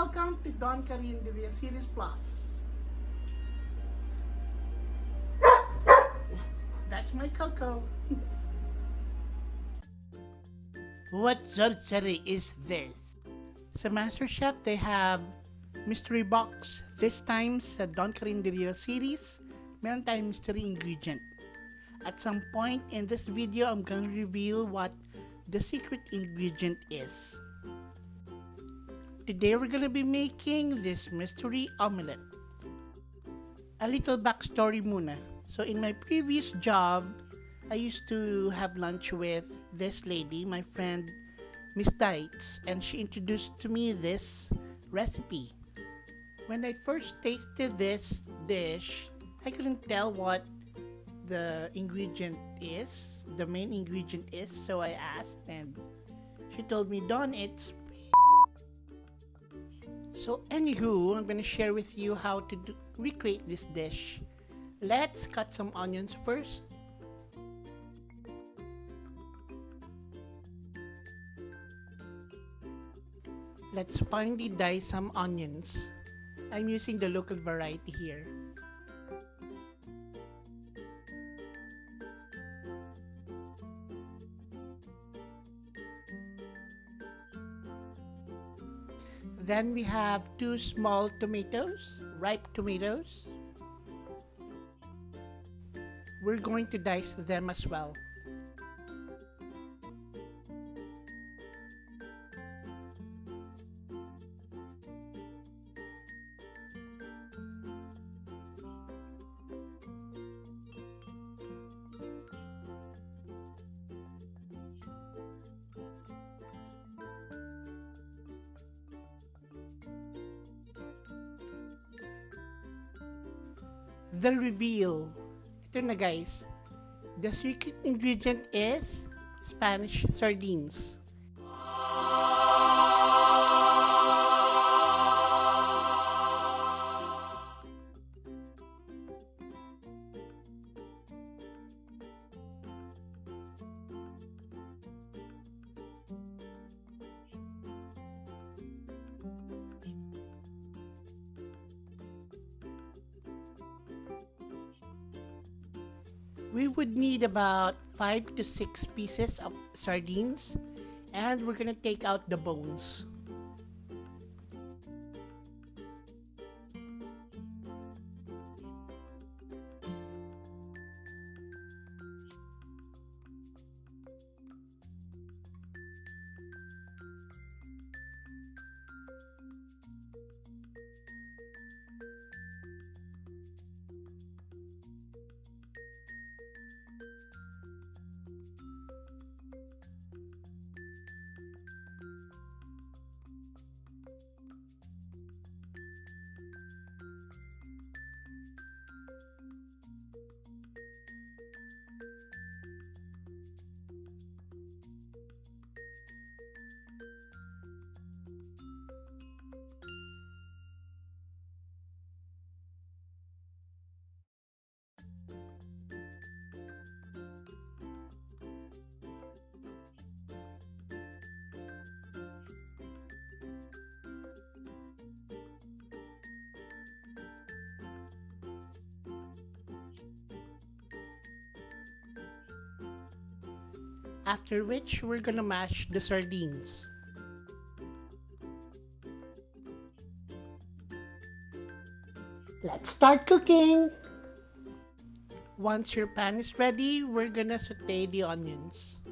welcome to Don Carinderia Series Plus. That's my Coco. What sorcery is this? Sa MasterChef, they have mystery box. This time sa Don Carinderia series, meron tayong mystery ingredient. At some point in this video, I'm gonna reveal what the secret ingredient is. Today, we're gonna be making this mystery omelette. A little backstory muna. So in my previous job, I used to have lunch with this lady, my friend, Miss Dites, and she introduced to me this recipe. When I first tasted this dish, I couldn't tell what the ingredient is, the main ingredient is, so I asked and she told me, Don, it's... So anywho, I'm gonna share with you how to recreate this dish. Let's cut some onions first. Let's finely dice some onions. I'm using the local variety here. Then we have 2 small tomatoes, ripe tomatoes. We're going to dice them as well. The reveal. Ito na guys. The secret ingredient is Spanish sardines. We would need about 5 to 6 pieces of sardines, and we're gonna take out the bones. After which, we're gonna mash the sardines. Let's start cooking! Once your pan is ready, we're gonna saute the onions.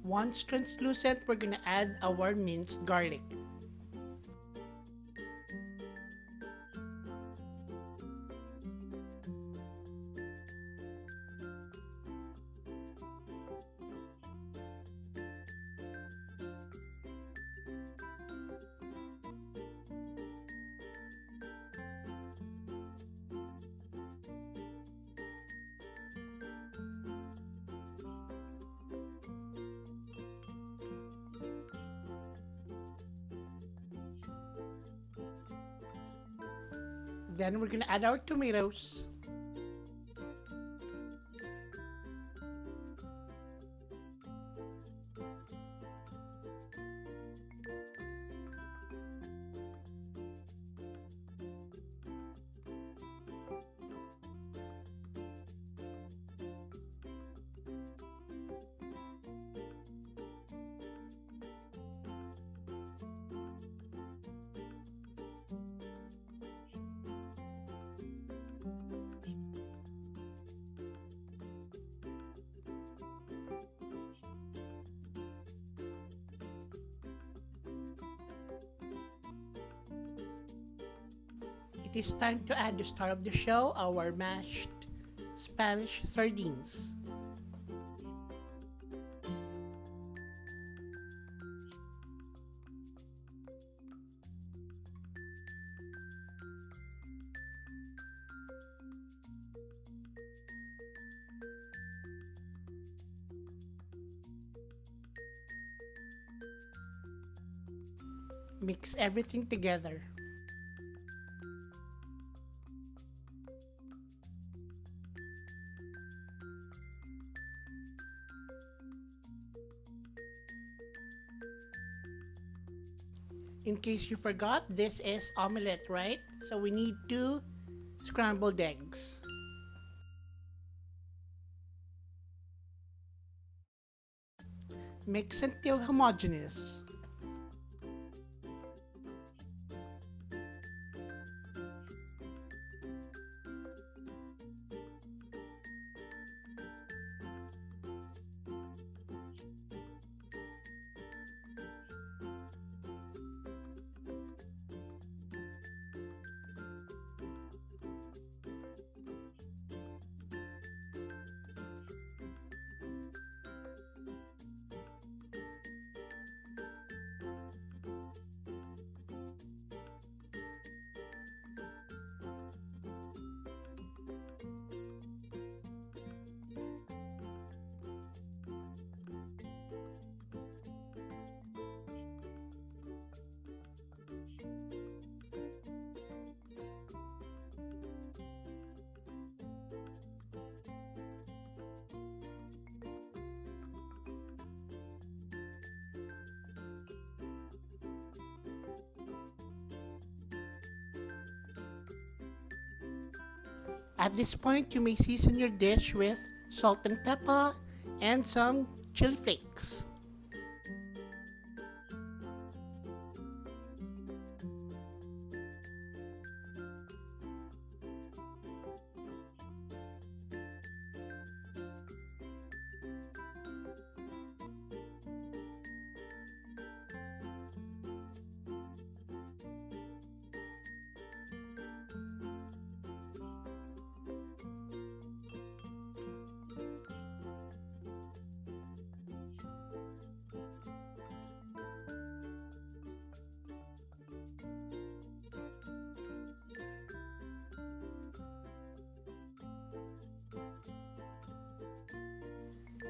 Once translucent, we're gonna add our minced garlic. Then we're gonna add our tomatoes. It is time to add the star of the show, our mashed Spanish sardines. Mix everything together. In case you forgot, this is omelette, right? So we need 2 scrambled eggs. Mix until homogeneous. At this point, you may season your dish with salt and pepper and some chili flakes.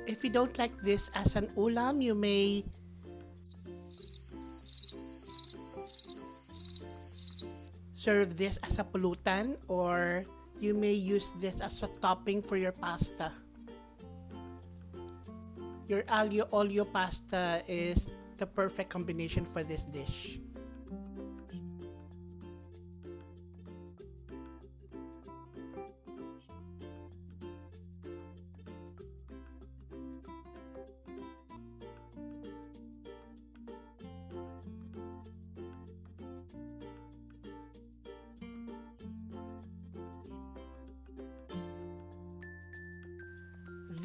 If you don't like this as an ulam, you may serve this as a pulutan, or you may use this as a topping for your pasta. Your aglio olio pasta is the perfect combination for this dish.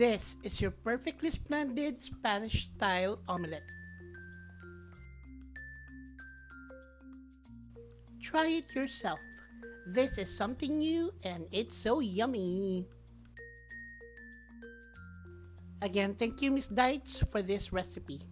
This is your perfectly splendid Spanish-style omelette. Try it yourself. This is something new and it's so yummy. Again, thank you, Miss Dites, for this recipe.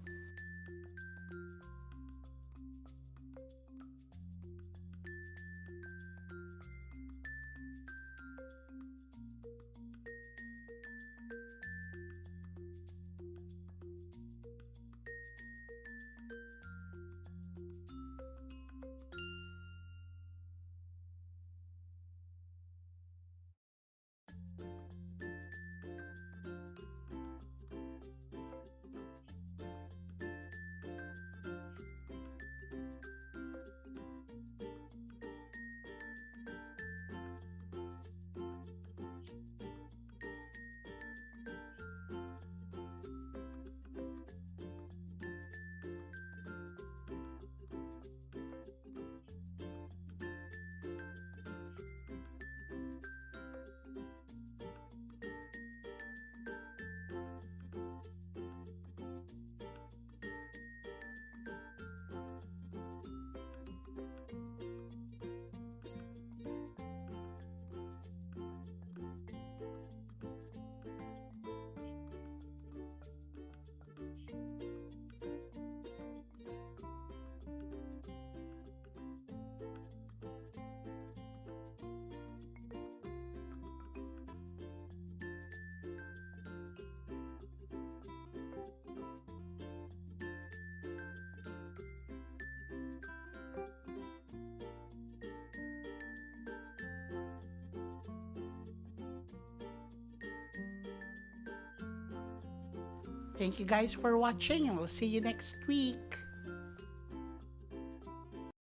Thank you guys for watching, and we'll see you next week.